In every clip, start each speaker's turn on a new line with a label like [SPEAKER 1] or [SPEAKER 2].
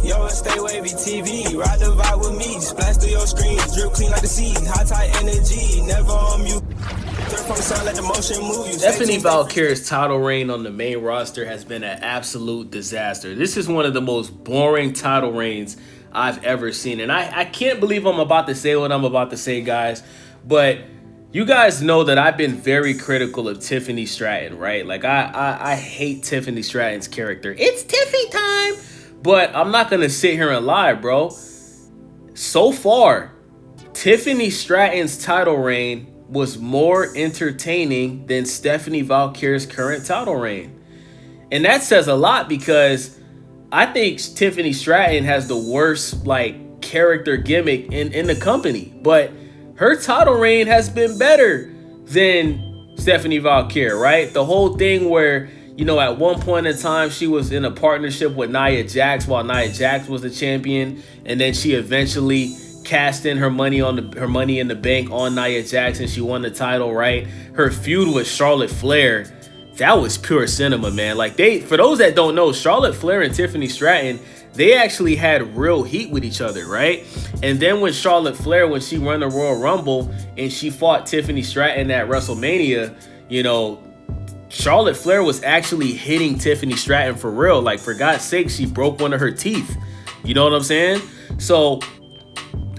[SPEAKER 1] Yo, stay wavy TV, ride the vibe with me, splash through your screen, drip clean like the sea, high tide energy, never on mute. From the sound, let the motion move you.
[SPEAKER 2] Stephanie Vaquer'S title reign on the main roster has been an absolute disaster. This is one of the most boring title reigns I've ever seen. And I can't believe I'm about to say what I'm about to say, guys. But you guys know that I've been very critical of Tiffany Stratton, right? Like, I hate Tiffany Stratton's character. It's Tiffy time! But I'm not going to sit here and lie, bro. So far, Tiffany Stratton's title reign was more entertaining than Stephanie Vaquer'S current title reign. And that says a lot because I think Tiffany Stratton has the worst, like, character gimmick in the company. But her title reign has been better than Stephanie Vaquer, right? The whole thing where, you know, at one point in time, she was in a partnership with Nia Jax while Nia Jax was the champion. And then she eventually cast in her money in the bank on Nia Jax, and she won the title, right? Her feud with Charlotte Flair, that was pure cinema, man. Like, for those that don't know, Charlotte Flair and Tiffany Stratton, they actually had real heat with each other, right? And then when Charlotte Flair, when she won the Royal Rumble and she fought Tiffany Stratton at WrestleMania, you know, Charlotte Flair was actually hitting Tiffany Stratton for real. Like, for God's sake, she broke one of her teeth. You know what I'm saying? So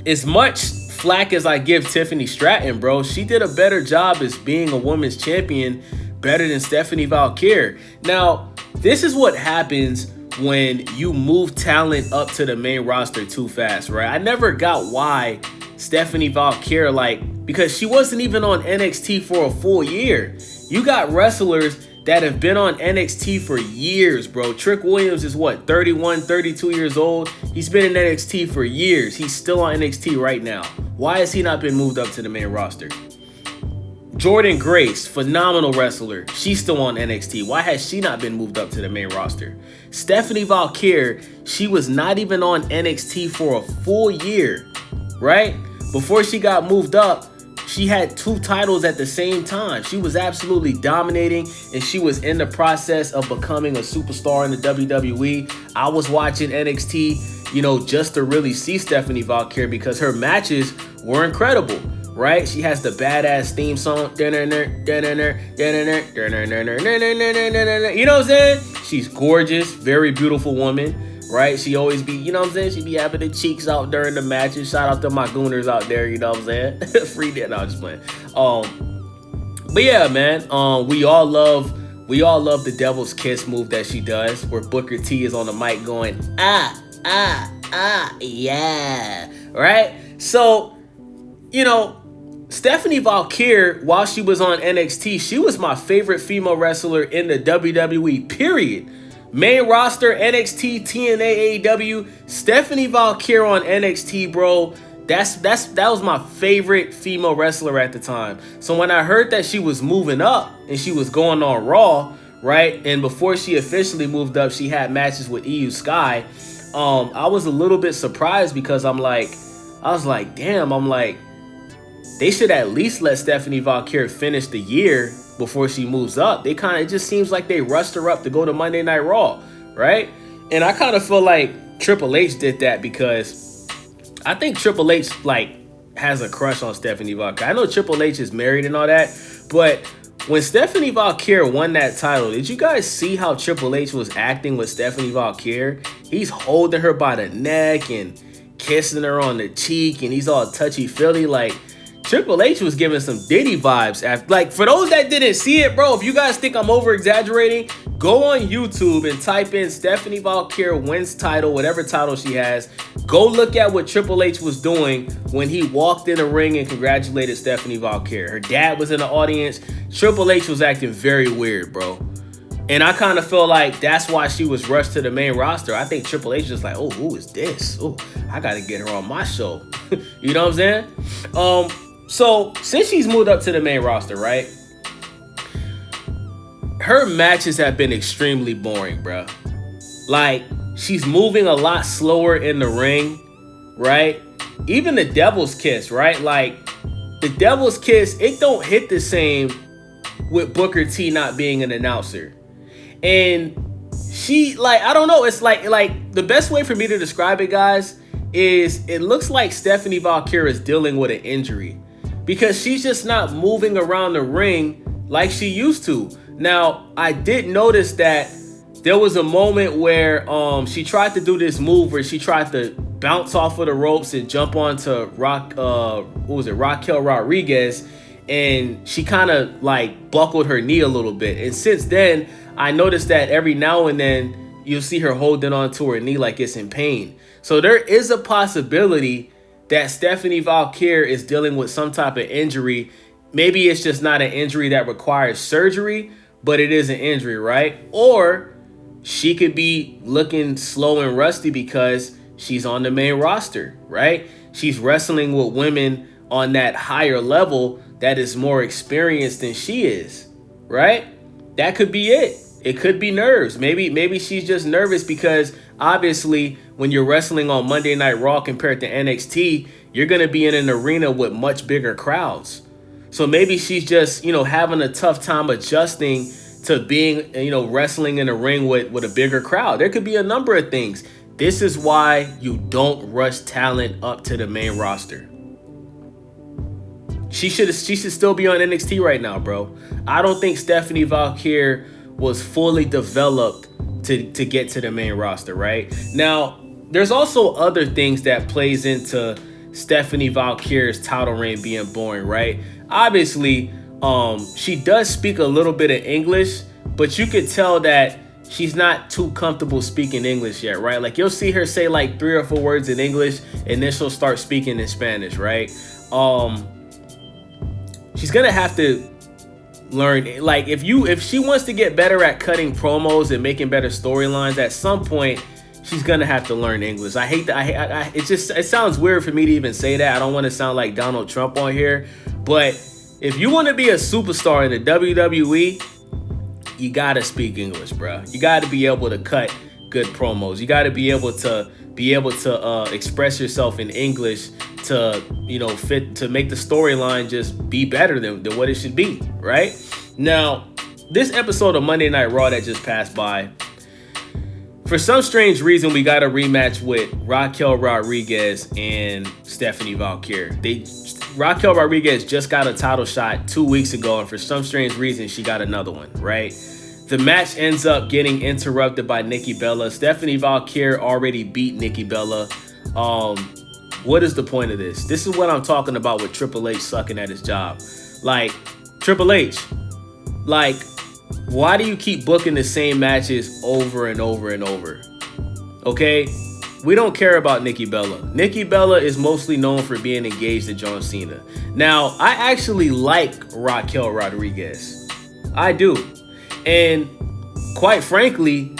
[SPEAKER 2] as much flack as I give Tiffany Stratton, bro, she did a better job as being a women's champion, better than Stephanie Vaquer. Now, this is what happens when you move talent up to the main roster too fast, right? I never got why Stephanie Vaquer, like, because she wasn't even on NXT for a full year. You got wrestlers that have been on NXT for years, bro. Trick Williams is what, 31, 32 years old? He's been in NXT for years. He's still on NXT right now. Why has he not been moved up to the main roster? Jordan Grace, phenomenal wrestler. She's still on NXT. Why has she not been moved up to the main roster? Stephanie Vaquer, she was not even on NXT for a full year, right? Before she got moved up, she had 2 titles at the same time. She was absolutely dominating, and she was in the process of becoming a superstar in the WWE. I was watching NXT, you know, just to really see Stephanie Vaquer because her matches were incredible, right? She has the badass theme song. You know what I'm saying? She's gorgeous, very beautiful woman. Right? She always be, you know what I'm saying? She be having the cheeks out during the matches. Shout out to my gooners out there, you know what I'm saying? Free that. No, I'm just playing. But yeah, man. We all love the Devil's Kiss move that she does, where Booker T is on the mic going, yeah. Right? So, you know, Stephanie Vaquer, while she was on NXT, she was my favorite female wrestler in the WWE, period. Main roster, NXT, TNA, AEW, Stephanie Vaquer on NXT, bro. That was my favorite female wrestler at the time. So when I heard that she was moving up and she was going on Raw, right? And before she officially moved up, she had matches with EU Sky. I was a little bit surprised because I was like, damn, they should at least let Stephanie Vaquer finish the year before she moves up. It just seems like they rushed her up to go to Monday Night Raw, right? And I kind of feel like Triple H did that because I think Triple H, like, has a crush on Stephanie Vaquer. I know Triple H is married and all that, but when Stephanie Vaquer won that title, did you guys see how Triple H was acting with Stephanie Vaquer? He's holding her by the neck and kissing her on the cheek, and he's all touchy-feely. Like, Triple H was giving some Diddy vibes. Like, for those that didn't see it, bro, if you guys think I'm over-exaggerating, go on YouTube and type in Stephanie Vaquer wins title, whatever title she has. Go look at what Triple H was doing when he walked in the ring and congratulated Stephanie Vaquer. Her dad was in the audience. Triple H was acting very weird, bro. And I kind of feel like that's why she was rushed to the main roster. I think Triple H was like, oh, who is this? Oh, I got to get her on my show. You know what I'm saying? So, since she's moved up to the main roster, right? Her matches have been extremely boring, bro. Like, she's moving a lot slower in the ring, right? Even the Devil's Kiss, right? Like, the Devil's Kiss, it don't hit the same with Booker T not being an announcer. And she, like, I don't know. It's like the best way for me to describe it, guys, is it looks like Stephanie Vaquer is dealing with an injury because she's just not moving around the ring like she used to. Now, I did notice that there was a moment where she tried to do this move where she tried to bounce off of the ropes and jump onto Raquel Rodriguez, and she kind of like buckled her knee a little bit. And since then, I noticed that every now and then you'll see her holding on to her knee like it's in pain. So there is a possibility that Stephanie Vaquer is dealing with some type of injury. Maybe it's just not an injury that requires surgery, but it is an injury, right? Or she could be looking slow and rusty because she's on the main roster, right? She's wrestling with women on that higher level that is more experienced than she is, right? That could be it. It could be nerves. Maybe she's just nervous because obviously when you're wrestling on Monday Night Raw compared to NXT, you're going to be in an arena with much bigger crowds. So maybe she's just, having a tough time adjusting to being, wrestling in a ring with a bigger crowd. There could be a number of things. This is why you don't rush talent up to the main roster. She should still be on NXT right now, bro. I don't think Stephanie Vaquer was fully developed to get to the main roster, right? Now, there's also other things that plays into Stephanie Vaquer's title reign being boring, right? Obviously, she does speak a little bit of English, but you could tell that she's not too comfortable speaking English yet, right? Like you'll see her say like 3 or 4 words in English and then she'll start speaking in Spanish, right? She's gonna have to learn, like if she wants to get better at cutting promos and making better storylines, at some point she's gonna have to learn English. I hate that. It sounds weird for me to even say that. I don't want to sound like Donald Trump on here, but if you want to be a superstar in the WWE, you gotta speak English, bro. You gotta be able to cut good promos. You gotta be able to express yourself in English to make the storyline just be better than what it should be, right? Now, this episode of Monday Night Raw that just passed by, for some strange reason, we got a rematch with Raquel Rodriguez and Stephanie Vaquer. Raquel Rodriguez just got a title shot 2 weeks ago, and for some strange reason, she got another one, right? The match ends up getting interrupted by Nikki Bella. Stephanie Vaquer already beat Nikki Bella. What is the point of this? This is what I'm talking about with Triple H sucking at his job. Like, Triple H, like, why do you keep booking the same matches over and over and over? Okay? We don't care about Nikki Bella. Nikki Bella is mostly known for being engaged to John Cena. Now, I actually like Raquel Rodriguez. I do. And quite frankly,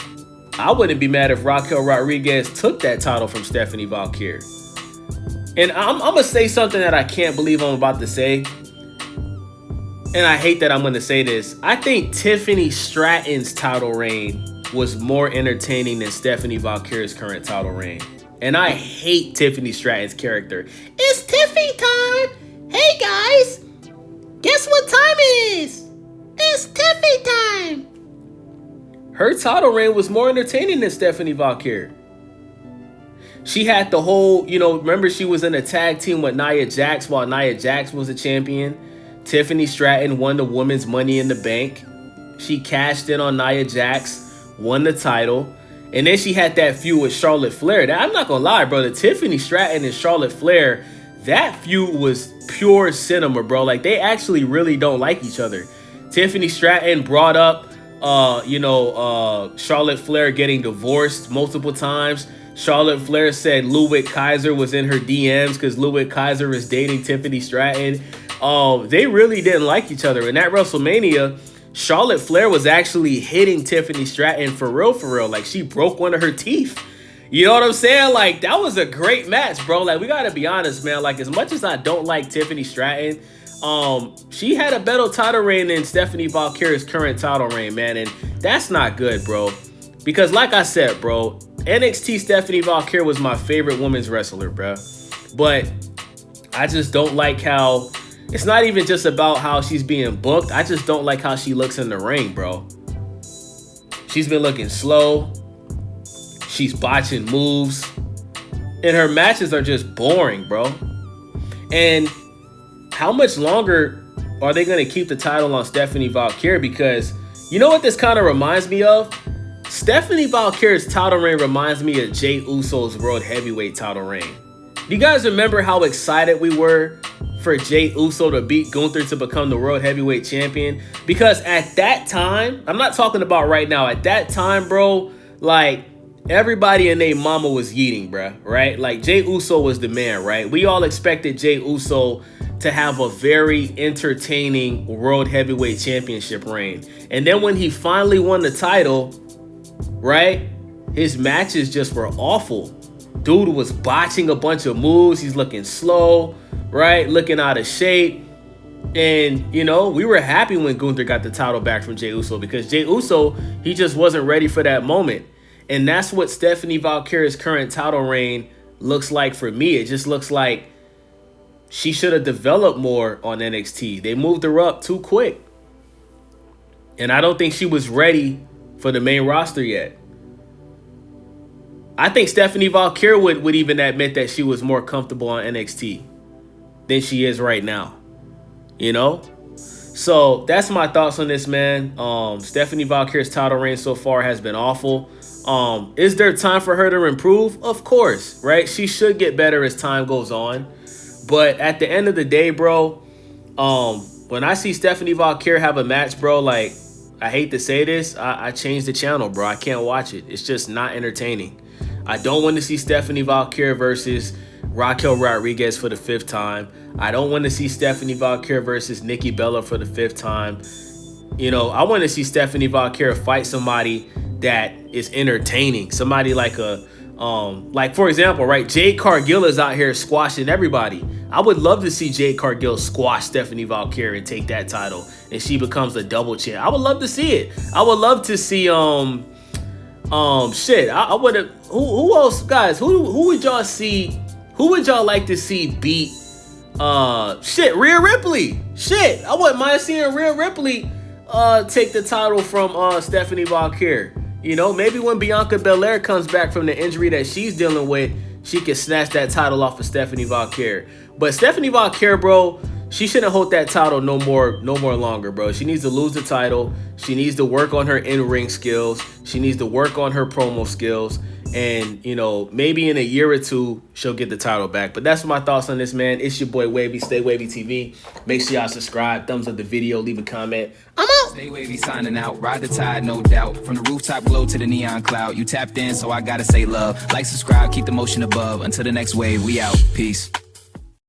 [SPEAKER 2] I wouldn't be mad if Raquel Rodriguez took that title from Stephanie Vaquer. And I'm going to say something that I can't believe I'm about to say. And I hate that I'm going to say this. I think Tiffany Stratton's title reign was more entertaining than Stephanie Vaquer's current title reign. And I hate Tiffany Stratton's character. It's Tiffy time! Hey guys! Guess what time it is? It's Tiffy time! Her title reign was more entertaining than Stephanie Vaquer. She had the whole, remember she was in a tag team with Nia Jax while Nia Jax was a champion. Tiffany Stratton won the Women's Money in the Bank. She cashed in on Nia Jax, won the title, and then she had that feud with Charlotte Flair. I'm not gonna lie, bro. The Tiffany Stratton and Charlotte Flair, that feud was pure cinema, bro. Like, they actually really don't like each other. Tiffany Stratton brought up, Charlotte Flair getting divorced multiple times. Charlotte Flair said Ludwig Kaiser was in her DMs because Ludwig Kaiser is dating Tiffany Stratton. They really didn't like each other. And at WrestleMania, Charlotte Flair was actually hitting Tiffany Stratton for real. Like, she broke one of her teeth. You know what I'm saying? Like, that was a great match, bro. Like, we gotta be honest, man. Like, as much as I don't like Tiffany Stratton, she had a better title reign than Stephanie Vaquer's current title reign, man. And that's not good, bro. Because like I said, bro, NXT Stephanie Vaquer was my favorite women's wrestler, bro. But I just don't like how... It's not even just about how she's being booked. I just don't like how she looks in the ring, bro. She's been looking slow. She's botching moves. And her matches are just boring, bro. And how much longer are they going to keep the title on Stephanie Vaquer? Because you know what this kind of reminds me of? Stephanie Vaquer's title reign reminds me of Jey Uso's World Heavyweight title reign. Do you guys remember how excited we were for Jey Uso to beat Gunther to become the World Heavyweight Champion? Because at that time, I'm not talking about right now, at that time, bro, like, everybody and their mama was yeeting, bruh, right? Like, Jey Uso was the man, right? We all expected Jey Uso to have a very entertaining World Heavyweight Championship reign. And then when he finally won the title, right, his matches just were awful. Dude was botching a bunch of moves. He's looking slow, right? Looking out of shape. And, you know, we were happy when Gunther got the title back from Jey Uso because Jey Uso, he just wasn't ready for that moment. And that's what Stephanie Vaquer's current title reign looks like for me. It just looks like she should have developed more on NXT. They moved her up too quick. And I don't think she was ready for the main roster yet. I think Stephanie Vaquer would even admit that she was more comfortable on NXT than she is right now. You know? So that's my thoughts on this, man. Stephanie Vaquer's title reign so far has been awful. Is there time for her to improve? Of course, right? She should get better as time goes on. But at the end of the day, bro, when I see Stephanie Vaquer have a match, bro, like, I hate to say this, I change the channel, bro. I can't watch it. It's just not entertaining. I don't want to see Stephanie Vaquer versus Raquel Rodriguez for the 5th time. I don't want to see Stephanie Vaquer versus Nikki Bella for the 5th time. You know, I want to see Stephanie Vaquer fight somebody that is entertaining. Somebody like like, for example, right, Jade Cargill is out here squashing everybody. I would love to see Jade Cargill squash Stephanie Vaquer and take that title, and she becomes a double champ. I would love to see it. I would love to see shit. I would have. Who else, guys? Who would y'all see? Who would y'all like to see beat? Rhea Ripley. Shit, I wouldn't mind seeing Rhea Ripley take the title from Stephanie Vaquer. You know, maybe when Bianca Belair comes back from the injury that she's dealing with, she can snatch that title off of Stephanie Vaquer. But Stephanie Vaquer, bro, she shouldn't hold that title no more longer, bro. She needs to lose the title. She needs to work on her in-ring skills. She needs to work on her promo skills. And, you know, maybe in a year or two, she'll get the title back. But that's my thoughts on this, man. It's your boy Wavy. Stay Wavy TV. Make sure y'all subscribe. Thumbs up the video. Leave a comment. I'm out.
[SPEAKER 3] Stay Wavy signing out. Ride the tide, no doubt. From the rooftop glow to the neon cloud. You tapped in, so I gotta say love. Like, subscribe, keep the motion above. Until the next wave, we out. Peace.